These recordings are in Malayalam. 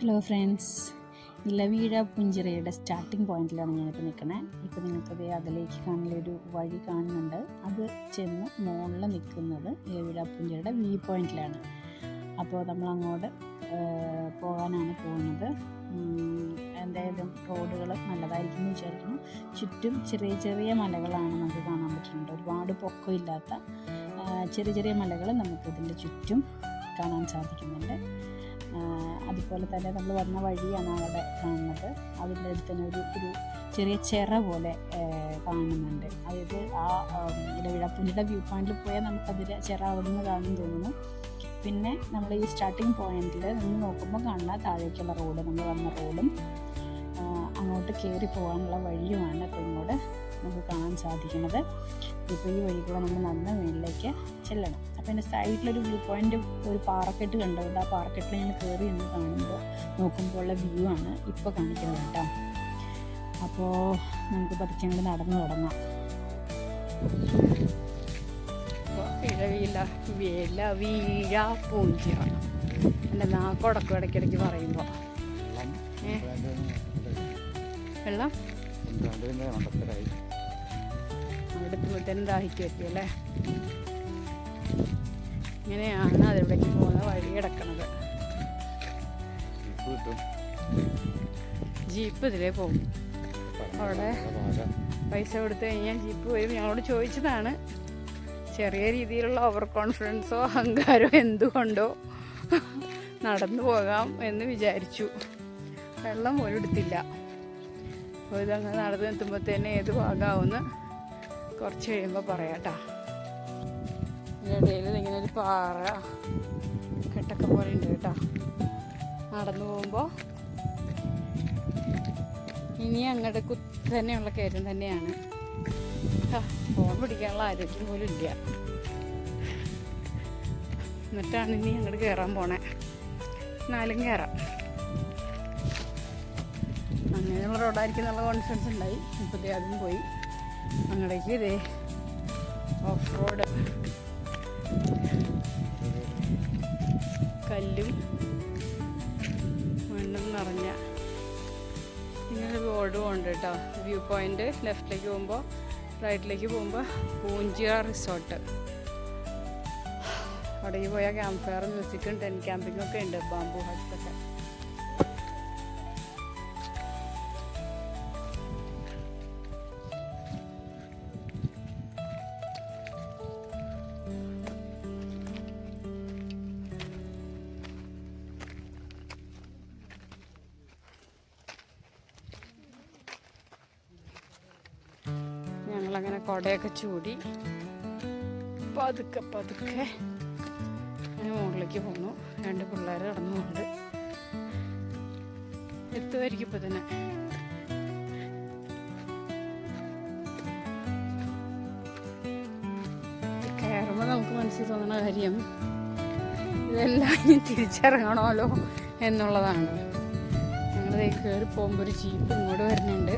ഹലോ ഫ്രണ്ട്സ്, ഇലവീഴ പുഞ്ചിറയുടെ സ്റ്റാർട്ടിംഗ് പോയിന്റിലാണ് ഞാനിപ്പോൾ നിൽക്കുന്നത്. ഇപ്പോൾ നിങ്ങൾക്കത് അതിലേക്ക് കാണുന്നൊരു വഴി കാണുന്നുണ്ട്. അത് ചെന്ന് മുകളിൽ നിൽക്കുന്നത് ഇലവീഴ പുഞ്ചിറയുടെ വ്യൂ പോയിന്റിലാണ്. അപ്പോൾ നമ്മൾ അങ്ങോട്ട് പോകാനാണ് പോകുന്നത്. എന്തായാലും റോഡുകൾ നല്ലതായിരിക്കും എന്ന് വിചാരിക്കുന്നു. ചുറ്റും ചെറിയ ചെറിയ മലകളാണ് നമുക്ക് കാണാൻ പറ്റുന്നുണ്ട്. ഒരുപാട് പൊക്കമില്ലാത്ത ചെറിയ ചെറിയ മലകൾ നമുക്കിതിൻ്റെ ചുറ്റും കാണാൻ സാധിക്കുന്നുണ്ട്. അതുപോലെ തന്നെ നമ്മൾ വന്ന വഴിയാണ് അവിടെ കാണുന്നത്. അതിൻ്റെ അടുത്ത് തന്നെ ഒരു ചെറിയ ചിറ പോലെ കാണുന്നുണ്ട്. അതായത് ആ ഇലവീഴ പുഞ്ചിറയുടെ വ്യൂ പോയിന്റിൽ പോയാൽ നമുക്കതിൽ ചിറ അവിടെ നിന്ന് കാണുമെന്ന് തോന്നുന്നു. പിന്നെ നമ്മൾ ഈ സ്റ്റാർട്ടിങ് പോയിന്റിൽ നിന്ന് നോക്കുമ്പോൾ കാണുന്ന താഴേക്കുള്ള റോഡ്, നമ്മൾ വന്ന റോഡും അങ്ങോട്ട് കയറി പോകാനുള്ള വഴിയുമാണ് ഇപ്പോൾ ഇങ്ങോട്ട് നമുക്ക് കാണാൻ സാധിക്കുന്നത്. ഇപ്പോൾ ഈ വഴി കൂടെ നമ്മൾ നടന്ന് മേളിലേക്ക് ചെല്ലണം. അപ്പോൾ എൻ്റെ സൈഡിലൊരു വ്യൂ പോയിൻ്റ്, ഒരു പാറക്കെട്ട് കണ്ടുകൊണ്ട് ആ പാറക്കെട്ടിൽ ഞാൻ കയറി എന്ന് നോക്കുമ്പോൾ ഉള്ള വ്യൂ ആണ് ഇപ്പോൾ കാണിക്കുന്നത് കേട്ടോ. അപ്പോൾ നമുക്ക് പതുക്കെ അങ്ങോട്ട് നടന്നു തുടങ്ങാം. ഇലവീഴ പുഞ്ചിറ, എൻ്റെ നാക്കോടക്കും ഇടയ്ക്കിടയ്ക്ക് പറയുമ്പോൾ വെള്ളം അവിടെ എത്തുമ്പോഴത്തേനും ദാഹിക്കുമായിരിക്കും അല്ലേ. ഇങ്ങനെയാണ് അതിവിടേക്ക് പോകുന്ന വഴി കിടക്കണത്. ജീപ്പ് ഇതിലേ പോകും. അവിടെ പൈസ കൊടുത്തു കഴിഞ്ഞാൽ ജീപ്പ് വരും. ഞങ്ങളോട് ചോദിച്ചതാണ്. ചെറിയ രീതിയിലുള്ള ഓവർ കോൺഫിഡൻസോ അഹങ്കാരമോ എന്തുകൊണ്ടോ നടന്നു പോകാം എന്ന് വിചാരിച്ചു. വെള്ളം പോലും എടുത്തില്ല. അപ്പോൾ ഇതങ്ങനെ നടന്ന് എത്തുമ്പോഴത്തേനെ ഏത് ഭാഗമാവുമെന്ന് കുറച്ച് കഴിയുമ്പോൾ പറയാട്ടോ. ഇടയിൽ ഇങ്ങനെ ഒരു പാറ കെട്ടൊക്കെ പോലെ ഉണ്ട് കേട്ടോ. നടന്നു പോകുമ്പോൾ ഇനി അങ്ങോട്ട് കുത്തനെയുള്ള കയറ്റം തന്നെയാണ്. ഫോൺ പിടിക്കാനുള്ള ആരോഗ്യം പോലും ഇല്ല. എന്നിട്ടാണ് ഇനി അങ്ങോട്ട് കയറാൻ പോണേ. എന്നാലും കയറാം. അങ്ങനെയുള്ള റോഡായിരിക്കും എന്നുള്ള കോൺഫിഡൻസ് ഉണ്ടായി. ഇപ്പോഴത്തെ അതും പോയി. അങ്ങടേക്ക് ഇതേ ഓഫ് റോഡ്, കല്ലും മണ്ണും നിറഞ്ഞ ഇങ്ങനെ ബോർഡും ഉണ്ട് കേട്ടോ. വ്യൂ പോയിന്റ് ലെഫ്റ്റിലേക്ക് പോകുമ്പോൾ, റൈറ്റിലേക്ക് പോകുമ്പോൾ പൂഞ്ചിറ റിസോർട്ട്. അവിടേക്ക് പോയാൽ ക്യാമ്പ് ഫയർ, മ്യൂസിക്കും ടെൻറ്റ് ക്യാമ്പിങ്ങും ഒക്കെ ഉണ്ട്. ബാംബു ഹട്ട്സൊക്കെ. ഞങ്ങളങ്ങനെ കുടയൊക്കെ ചൂടി പതുക്കെ അങ്ങനെ മുകളിലേക്ക് പോന്നു. 2 പിള്ളേർ കടന്നുകൊണ്ട് എത്തുമായിരിക്കും ഇപ്പം തന്നെ. കയറുമ്പോൾ നമുക്ക് മനസ്സിൽ തോന്നുന്ന കാര്യം ഇതെല്ലാം ഇനി തിരിച്ചിറങ്ങണമല്ലോ എന്നുള്ളതാണ്. ഞങ്ങൾ കയറി പോകുമ്പോൾ ഒരു ജീപ്പ് ഇങ്ങോട്ട് വരുന്നുണ്ട്.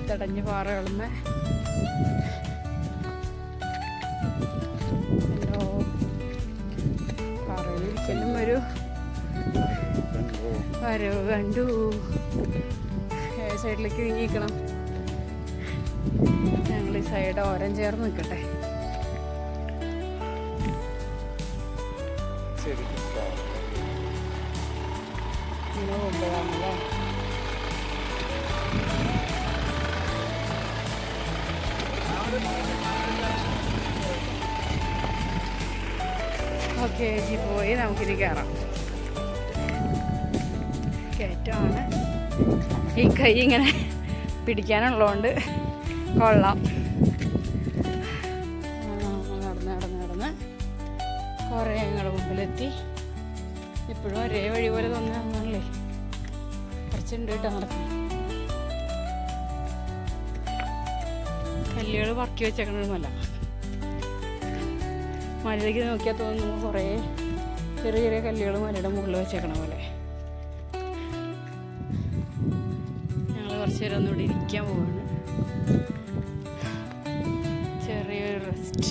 തടഞ്ഞ് പാറകളുമേ പാറയിലിരിക്കലും ഒരു വരവ് കണ്ടു. സൈഡിലേക്ക് നീങ്ങിക്കണം. ഞങ്ങൾ ഈ സൈഡ് ഓരം ചേർന്ന് നിൽക്കട്ടെ. ഇങ്ങനെ കൊണ്ടുപോകാമല്ലേ. ഓക്കെ, ജീപ്പ് പോയി. നമുക്കിനി കയറാം. കയറ്റമാണ്. ഈ കൈ ഇങ്ങനെ പിടിക്കാനുള്ളതുകൊണ്ട് കൊള്ളാം. നടന്ന് കുറേ ഞങ്ങളുടെ മുമ്പിലെത്തി. എപ്പോഴും ഒരേ വഴി പോലെ തോന്നുന്നല്ലേ. കുറച്ചുണ്ട് കേട്ടോ നടക്കുന്നു. കല്ലുകൾ പറക്കി വെച്ചേക്കണമല്ല. മലയിലേക്ക് നോക്കിയാൽ തോന്നുന്നു കുറേ ചെറിയ ചെറിയ കല്ലുകൾ മലയുടെ മുകളിൽ വെച്ചേക്കണ പോലെ. ഞങ്ങൾ കുറച്ച് നേരം ഒന്നുകൂടി ഇരിക്കാൻ പോവാണ്. ചെറിയൊരു റെസ്റ്റ്.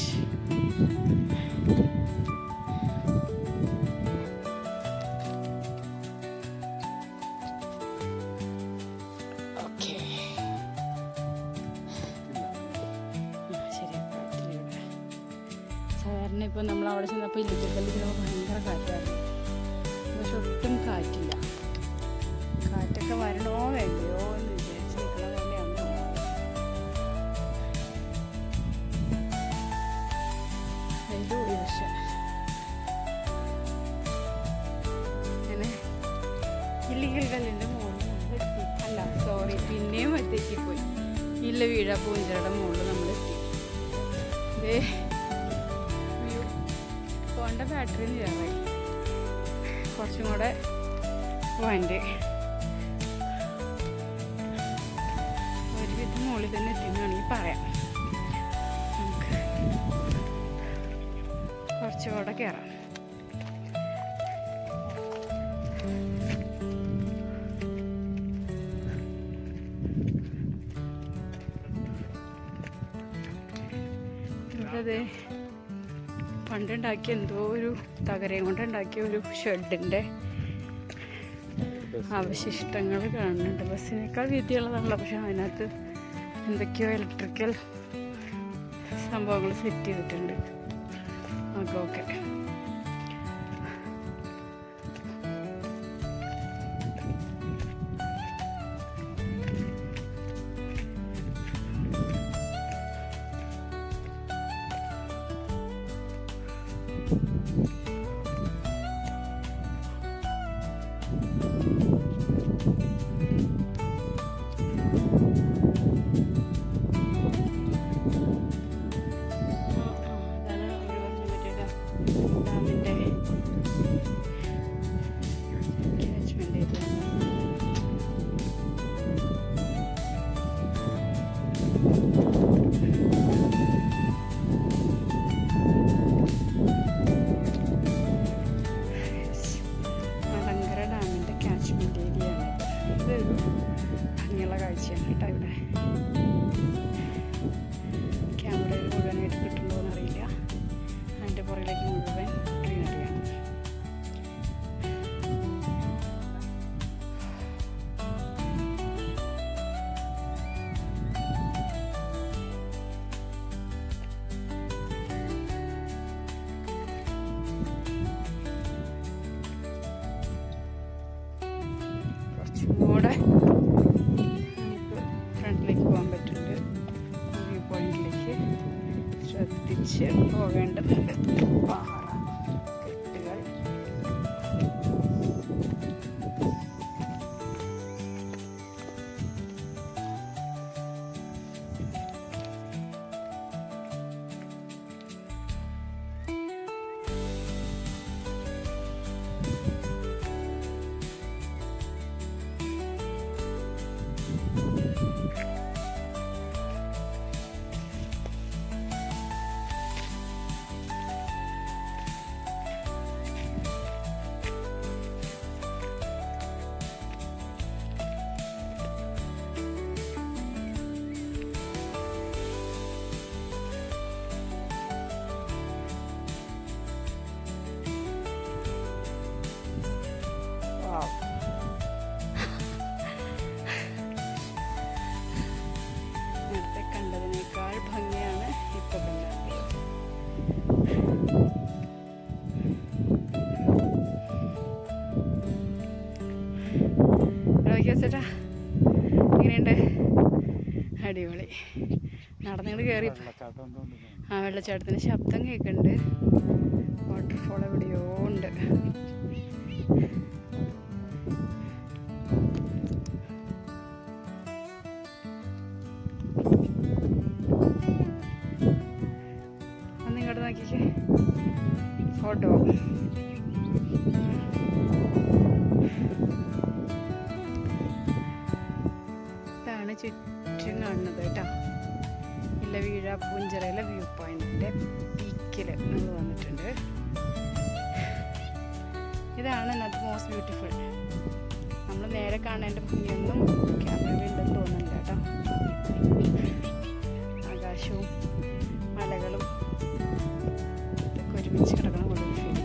ഇപ്പോൾ നമ്മൾ അവിടെ ചെന്നപ്പോൾ ഇല്ലിക്കൽ ഭയങ്കര കാറ്റായിരുന്നു. പക്ഷെ ഒട്ടും കാറ്റില്ല. കാറ്റൊക്കെ വരണോ വേണ്ടയോ എന്ന് വിചാരിച്ച് നിൽക്കണ പോലെയാണ്. അടിപൊളി. പക്ഷെ അങ്ങനെ ഇല്ലിക്കൽ കല്ലിൻ്റെ മുകളിൽ നമ്മൾ എത്തി. അല്ല സോറി, പിന്നെയും എത്തിപ്പോയി. ഇല്ല വീഴാപ്പൂഞ്ചിറയുടെ മുകളിൽ നമ്മൾ എത്തി. ഇതേ ഫോണിൻ്റെ ബാറ്ററി തീരാറായി. കുറച്ചും കൂടെ പോയിൻ്റ് ഒരുവിധം മുകളിൽ തന്നെ എത്തിയെന്ന് വേണമെങ്കിൽ പറയാം. നമുക്ക് കുറച്ചുകൂടെ കയറാം. ഇവിടെ പണ്ടുണ്ടാക്കിയ എന്തോ ഒരു തകരയും കൊണ്ടുണ്ടാക്കിയ ഒരു ഷെഡിൻ്റെ അവശിഷ്ടങ്ങൾ കാണുന്നുണ്ട്. ബസ്സിനേക്കാൾ വീതിയുള്ളതാണല്ലോ, പക്ഷെ അതിനകത്ത് എന്തൊക്കെയോ ഇലക്ട്രിക്കൽ സംഭവങ്ങൾ സെറ്റ് ചെയ്തിട്ടുണ്ട്. ഓക്കെ ഭംഗിയുള്ള കാഴ്ചയാണ് കേട്ടോ. ഇവിടെ ക്യാമറയിൽ മുഴുവനായിട്ട് കിട്ടുന്നുണ്ടോ എന്നറിയില്ല. അതിൻ്റെ പുറകിലേക്ക് മുഴുവൻ ഗ്രീനറിയാണ്. കുറച്ചുകൂടെ നമുക്ക് ഫ്രണ്ടിലേക്ക് പോകാൻ പറ്റുന്നുണ്ട്. വ്യൂ പോയിന്റിലേക്ക് ശ്രദ്ധിച്ച് പോകേണ്ടതുണ്ട്. പാറ കെട്ടുകൾ നേരത്തെ കണ്ടതിനേക്കാൾ ഭംഗിയാണ് ഇപ്പോൾ കണ്ടത്. ചേട്ടാ എങ്ങനെയുണ്ട്? അടിപൊളി. നടന്നുകൊണ്ട് കയറി ആ വെള്ളച്ചാട്ടത്തിൻ്റെ ശബ്ദം കേൾക്കുന്നുണ്ട്. വാട്ടർഫോൾ എവിടെയോ ഉണ്ട്. ഒന്നിങ്ങോട്ട് നോക്കിക്കേ, ഫോട്ടോ. ഇതാണ് ചുറ്റും കാണുന്നത് കേട്ടോ. ഇല്ല വീഴാപ്പൂഞ്ചിറയിലെ വ്യൂ പോയിന്റിൻ്റെ പീക്കിൽ നമ്മൾ വന്നിട്ടുണ്ട്. ഇതാണ് ഇന്നത്തെ മോസ്റ്റ് ബ്യൂട്ടിഫുൾ. നമ്മൾ നേരെ കാണേണ്ട ഭംഗിയൊന്നും ക്യാമറയിലുണ്ടെന്ന് തോന്നുന്നില്ല കേട്ടോ. ആകാശവും മലകളും ഇതൊക്കെ ഒരുമിച്ച് കിടക്കണം പോലെ ഫീൽ.